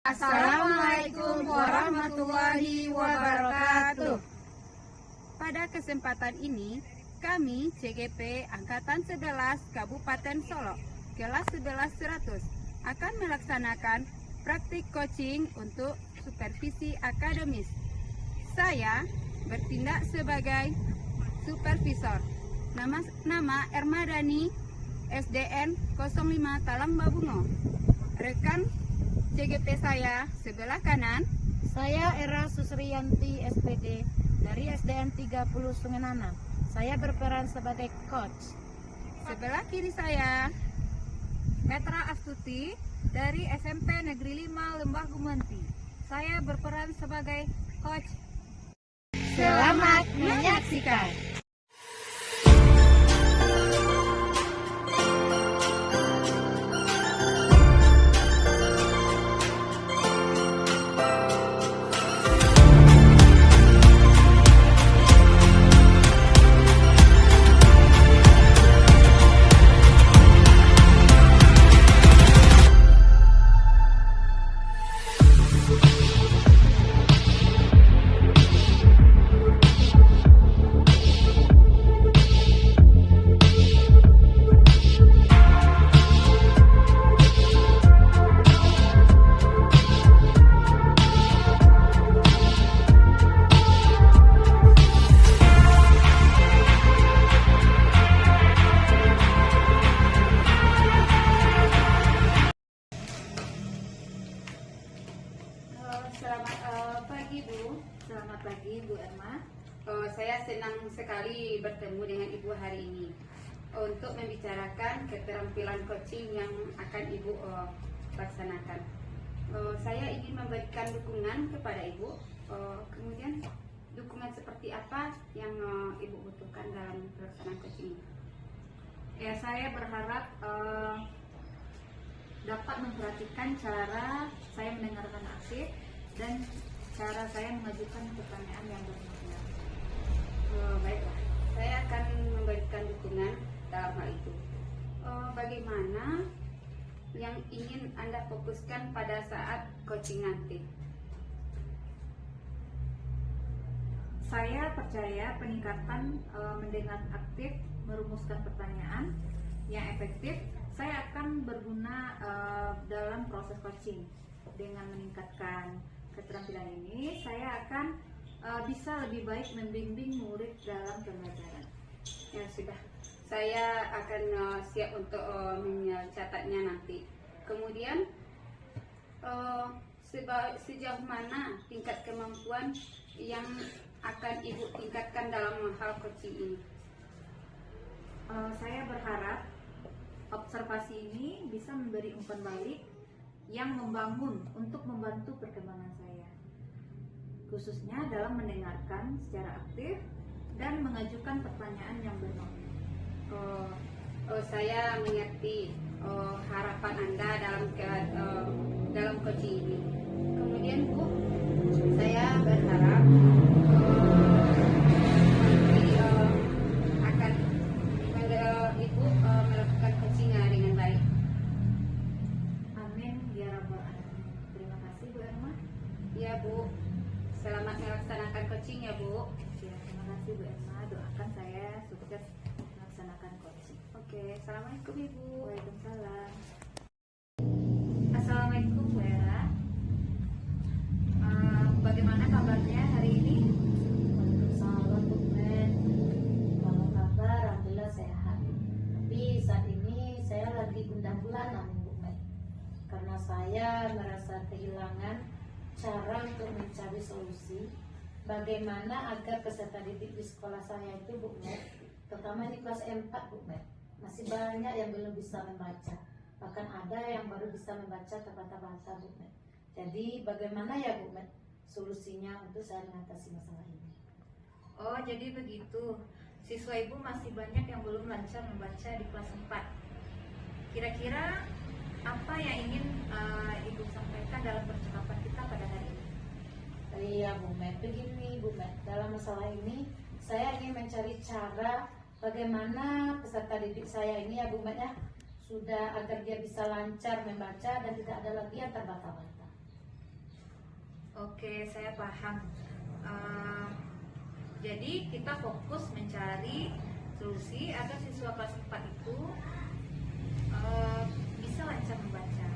Assalamualaikum warahmatullahi wabarakatuh. Pada kesempatan ini, kami CGP Angkatan 11 Kabupaten Solok, kelas 11-100 akan melaksanakan praktik coaching untuk supervisi akademis. Saya bertindak sebagai supervisor. Nama Ermadani, SDN 05 Talang Babungo. Rekan CGP saya sebelah kanan. Saya Era Susriyanti SPD dari SDN 30 Sungai Nanang. Saya berperan sebagai coach. Sebelah kiri saya Petra Astuti dari SMP Negeri 5 Lembah Gumanti. Saya berperan sebagai coach. Selamat menyaksikan. Selamat pagi Bu Erma. Saya senang sekali bertemu dengan Ibu hari ini untuk membicarakan keterampilan coaching yang akan Ibu laksanakan. Saya ingin memberikan dukungan kepada Ibu. Kemudian dukungan seperti apa yang Ibu butuhkan dalam pelaksanaan coaching ini? Ya, saya berharap dapat memperhatikan cara saya mendengarkan aktif dan cara saya mengajukan pertanyaan yang bermakna. Baiklah, saya akan memberikan dukungan dalam hal itu. Bagaimana yang ingin Anda fokuskan pada saat coaching nanti? Saya percaya peningkatan mendengar aktif, merumuskan pertanyaan yang efektif, saya akan berguna dalam proses coaching. Dengan meningkatkan keterampilan ini, saya akan bisa lebih baik membimbing murid dalam pembelajaran. Ya sudah, saya akan siap untuk mencatatnya nanti. Kemudian sejauh mana tingkat kemampuan yang akan Ibu tingkatkan dalam hal coaching ini? Saya berharap observasi ini bisa memberi umpan balik yang membangun untuk membantu perkembangan saya, khususnya dalam mendengarkan secara aktif dan mengajukan pertanyaan yang bermakna. Saya mengerti harapan Anda dalam coaching ini. Kemudian Bu, saya berharap Ibu melakukan coachingnya dengan baik. Amin ya rabbal alamin. Terima kasih Bu Erma. Ya Bu, selamat melaksanakan coaching ya Bu. Ya, terima kasih Bu Erma. Doakan saya sukses melaksanakan coaching. Oke, assalamualaikum Ibu. Waalaikumsalam. Assalamualaikum Bu Era. Bagaimana kabarnya hari ini? Waalaikumsalam Bu Men. Kalau kabar alhamdulillah sehat. Tapi saat ini saya lagi gundah gulana Bu Men. Karena saya merasa kehilangan cara untuk mencari solusi bagaimana agar peserta didik di sekolah saya itu Bu Men, terutama di kelas 4 Bu Men, masih banyak yang belum bisa membaca, bahkan ada yang baru bisa membaca terbata-bata Bu Men. Jadi bagaimana ya Bu Men solusinya untuk saya mengatasi masalah ini? Oh, jadi begitu. Siswa Ibu masih banyak yang belum lancar membaca di kelas 4. Kira-kira apa yang ingin Ibu sampaikan dalam percakapan kita pada hari ini? Iya Bu Met, begini Bu Met, dalam masalah ini saya ingin mencari cara bagaimana peserta didik saya ini ya Bu Met ya, sudah agar dia bisa lancar membaca dan tidak ada lagi yang terbata-bata. Oke, saya paham. Eh, jadi kita fokus mencari solusi agar siswa kelas 4 itu bisa lancar membaca.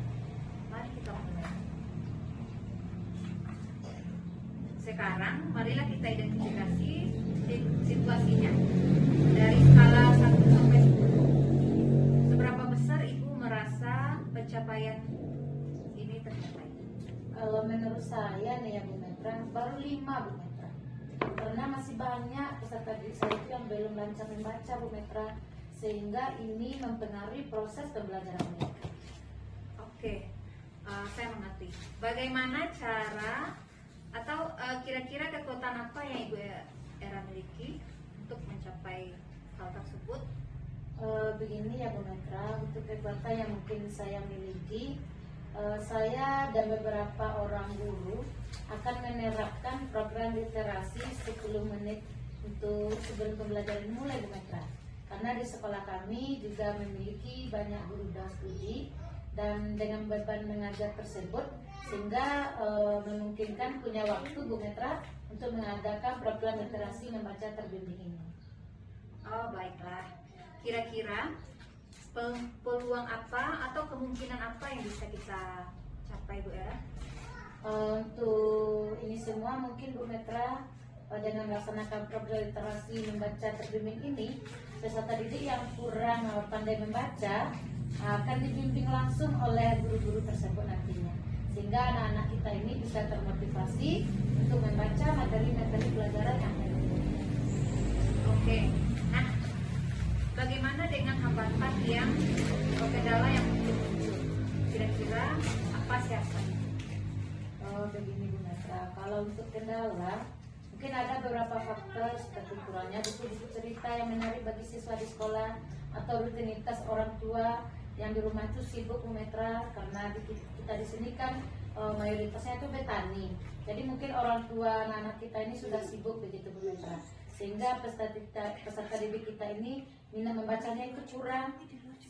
Mari kita mulai. Sekarang marilah kita identifikasi situasinya. Dari skala 1 sampai 10, seberapa besar Ibu merasa pencapaian ini tercapai? Kalau menurut saya nih ya Bu Metra, baru 5 Bu Metra. Karena masih banyak peserta didik saya itu yang belum lancar membaca Bu Metra, sehingga ini mempengaruhi proses pembelajaran mereka. Oke, saya mengerti. Bagaimana cara atau kira-kira kekuatan apa yang Ibu Era miliki untuk mencapai hal tersebut? Begini ya Bu Metra, untuk kekuatan yang mungkin saya miliki, saya dan beberapa orang guru akan menerapkan program literasi 10 menit untuk sebelum pembelajaran mulai Bu Metra. Karena di sekolah kami juga memiliki banyak guru dan studi, dan dengan beban mengajar tersebut sehingga memungkinkan punya waktu Bu Metra untuk mengadakan program literasi membaca terbimbing ini. Oh, baiklah. Kira-kira peluang apa atau kemungkinan apa yang bisa kita capai Bu Era? Untuk ini semua mungkin Bu Metra dengan melaksanakan program literasi membaca terbimbing ini, peserta didik yang kurang pandai membaca akan dibimbing langsung oleh guru-guru tersebut nantinya, sehingga anak-anak kita ini bisa termotivasi untuk membaca materi-materi pelajaran yang ada. Oke. Nah, bagaimana dengan hambatan yang atau kendala yang mungkin muncul? Kira-kira apa siasatnya? Begini Bu Metra, kalau untuk kendala mungkin ada beberapa faktor seperti kurangnya buku-buku cerita yang menarik bagi siswa di sekolah, atau rutinitas orang tua yang di rumah itu sibuk Bu Metra, karena kita di sini kan mayoritasnya itu petani. Jadi mungkin orang tua anak-anak kita ini sudah sibuk begitu Bu Metra, sehingga peserta didik kita ini minat membacanya itu kurang,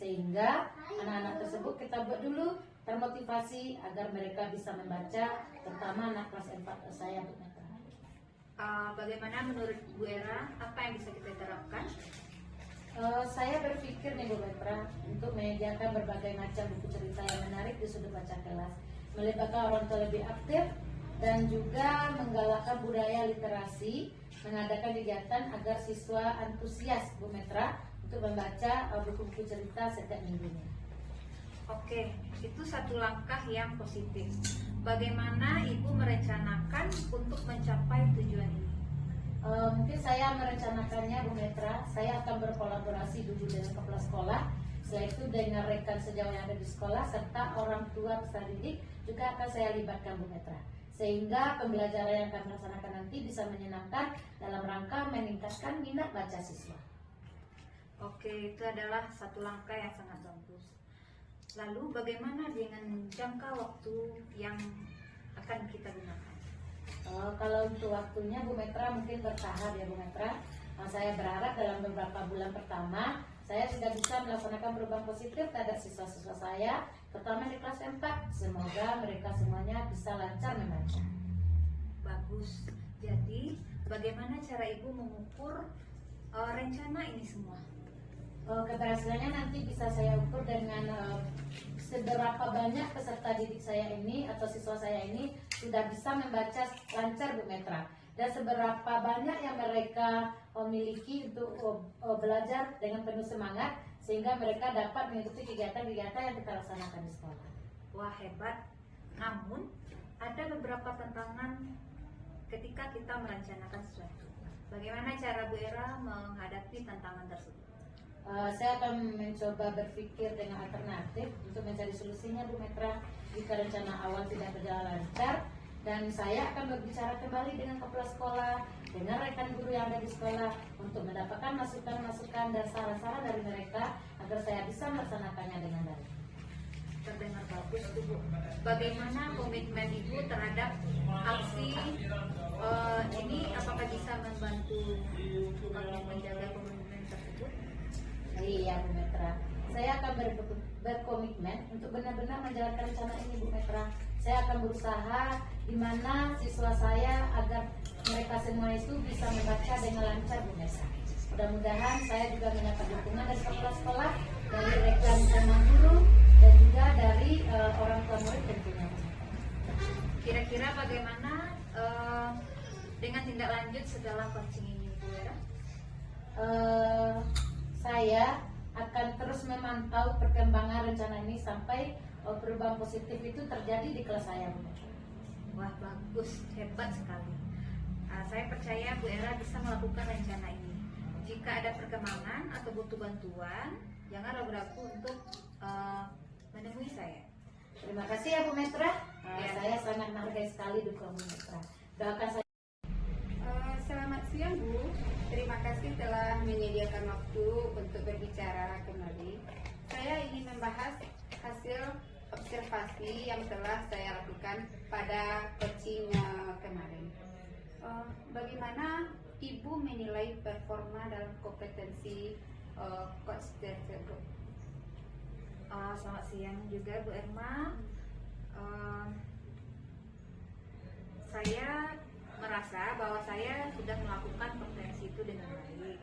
sehingga anak-anak tersebut kita buat dulu termotivasi agar mereka bisa membaca, terutama anak kelas 4 saya Bu Metra. Bagaimana menurut Bu Era, apa yang bisa kita terapkan? Saya berpikir nih Bu Metra untuk menyediakan berbagai macam buku cerita yang menarik di sudut baca kelas, melibatkan orang tua lebih aktif, dan juga menggalakkan budaya literasi, mengadakan kegiatan agar siswa antusias Bu Metra untuk membaca buku-buku cerita setiap minggunya. Oke, itu satu langkah yang positif. Bagaimana Ibu merencanakan untuk mencapai tujuan ini? Mungkin saya merencanakannya Bu Metra, saya akan berkolaborasi dulu dengan kepala sekolah, setelah itu dengan rekan sejauh yang ada di sekolah, serta orang tua peserta didik juga akan saya libatkan Bu Metra, sehingga pembelajaran yang kami laksanakan nanti bisa menyenangkan dalam rangka meningkatkan minat baca siswa. Oke, itu adalah satu langkah yang sangat bagus. Lalu bagaimana dengan jangka waktu yang akan kita gunakan? Kalau untuk waktunya Bu Metra mungkin bertahap ya Bu Metra. Saya berharap dalam beberapa bulan pertama saya sudah bisa melaksanakan perubahan positif terhadap siswa-siswa saya, terutama di kelas 4. Semoga mereka semuanya bisa lancar membaca. Bagus. Jadi bagaimana cara Ibu mengukur rencana ini semua? Keberhasilannya nanti bisa saya ukur dengan seberapa banyak peserta didik saya ini atau siswa saya ini sudah bisa membaca lancar Bu Metra, dan seberapa banyak yang mereka memiliki untuk belajar dengan penuh semangat, sehingga mereka dapat mengikuti kegiatan-kegiatan yang kita laksanakan di sekolah. Wah, hebat. Namun ada beberapa tantangan ketika kita merencanakan sesuatu. Bagaimana cara Bu Era menghadapi tantangan tersebut? Saya akan mencoba berpikir dengan alternatif untuk mencari solusinya Bu Metra jika rencana awal tidak berjalan lancar, dan saya akan berbicara kembali dengan kepala sekolah, dengan rekan guru yang ada di sekolah untuk mendapatkan masukan-masukan dan saran-saran dari mereka agar saya bisa melaksanakannya dengan baik. Terdengar bagus tuh Bu. Bagaimana komitmen Ibu terhadap aksi ini? Apakah bisa membantu menjaga komitmen tersebut? Iya Bu Metra, saya akan berkomitmen untuk benar-benar menjalankan rencana ini Bu Metra, saya akan berusaha gimana siswa saya agar mereka semua itu bisa membaca dengan lancar, Bu Mesa. Mudah-mudahan saya juga mendapat dukungan dari sekolah-sekolah, dari rekan sama guru, dan juga dari orang tua murid tentunya. Kira-kira bagaimana dengan tindak lanjut setelah coaching ini, Bu Era? Saya akan terus memantau perkembangan rencana ini sampai perubahan positif itu terjadi di kelas saya, Bu. Wah, bagus, hebat sekali. Saya percaya Bu Era bisa melakukan rencana ini. Jika ada perkembangan atau butuh bantuan, jangan ragu-ragu untuk menemui saya. Terima kasih ya Bu Metra. Ya. Saya sangat menghargai sekali dukungan Bu Metra. Doakan saya. Selamat siang Bu, terima kasih telah menyediakan waktu untuk berbicara kembali. Saya ingin membahas hasil observasi yang telah saya lakukan pada coaching kemarin. Bagaimana Ibu menilai performa dalam kompetensi coach tersebut? Selamat siang juga Bu Erma. Saya merasa bahwa saya sudah melakukan kompetensi itu dengan baik,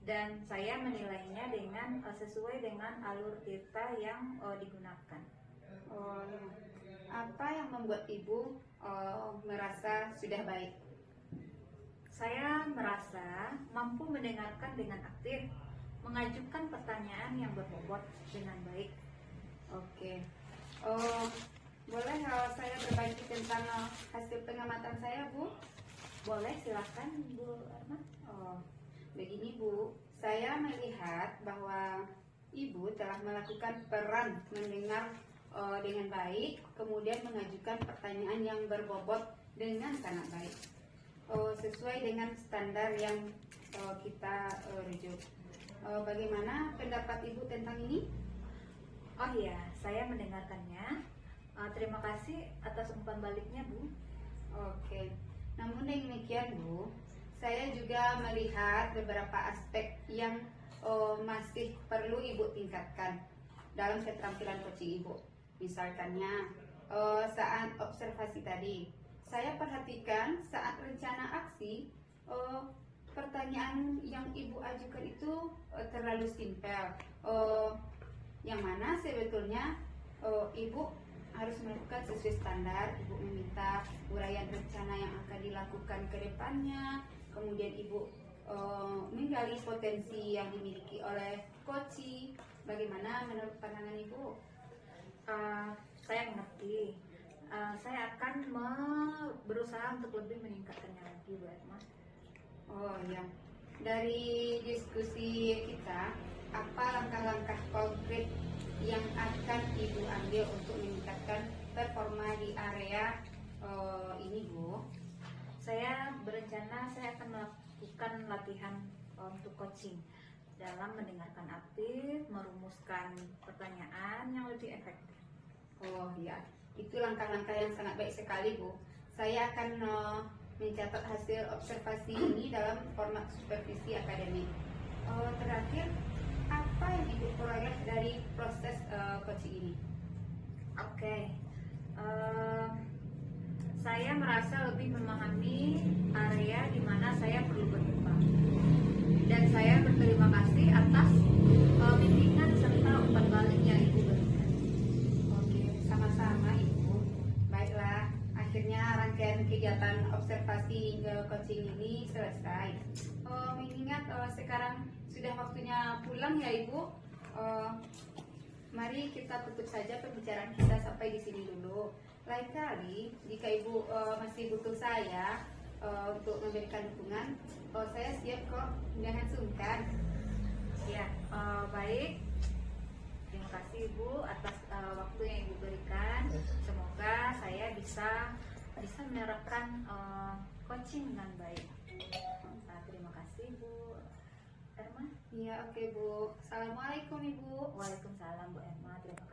dan saya menilainya dengan sesuai dengan alur kita yang digunakan. Apa yang membuat Ibu merasa sudah baik? Saya merasa mampu mendengarkan dengan aktif, mengajukan pertanyaan yang berbobot dengan baik. Oke. Boleh saya berbagi tentang hasil pengamatan saya, Bu? Boleh, silakan Bu Erma. Begini Bu, saya melihat bahwa Ibu telah melakukan peran mendengar dengan baik, kemudian mengajukan pertanyaan yang berbobot dengan sangat baik, sesuai dengan standar yang kita rujuk. Bagaimana pendapat Ibu tentang ini? Oh iya, saya mendengarkannya. Terima kasih atas umpan baliknya, Bu. Oke. Namun demikian Bu, saya juga melihat beberapa aspek yang masih perlu Ibu tingkatkan dalam keterampilan coaching Ibu. Misalkannya saat observasi tadi, saya perhatikan saat rencana aksi, pertanyaan yang Ibu ajukan itu terlalu simpel, yang mana sebetulnya Ibu harus melakukan sesuai standar. Ibu meminta uraian rencana yang akan dilakukan ke depannya, kemudian Ibu menggali potensi yang dimiliki oleh coaching. Bagaimana menurut pandangan Ibu? Saya mengerti. Saya akan berusaha untuk lebih meningkatkannya lagi, Bu Erma. Oh ya, dari diskusi kita, apa langkah-langkah konkret yang akan Ibu ambil untuk meningkatkan performa di area ini, Bu? Saya berencana saya akan melakukan latihan untuk coaching dalam mendengarkan aktif, merumuskan pertanyaan yang lebih efektif. Oh ya, itu langkah-langkah yang sangat baik sekali, Bu. Saya akan mencatat hasil observasi ini dalam format supervisi akademik. Terakhir, apa yang Ibu peroleh dari proses coaching ini? Oke. Saya merasa lebih memahami area di mana saya perlu berkembang, dan saya berterima kasih atas bimbingan serta umpan balik yang Ibu berikan. Oke, sama-sama Ibu. Baiklah, akhirnya rangkaian kegiatan observasi coaching ini selesai. Mengingat sekarang sudah waktunya pulang ya Ibu, mari kita tutup saja pembicaraan kita sampai di sini dulu. Lain kali, jika Ibu masih butuh saya untuk memberikan dukungan, saya siap kok, jangan sungkan. Ya, baik. Terima kasih Ibu atas waktu yang Ibu berikan. Semoga saya bisa menerapkan coaching dengan baik. Terima kasih Bu Erma. Iya, oke Bu. Assalamualaikum Ibu. Waalaikumsalam Bu Erma. Terima kasih.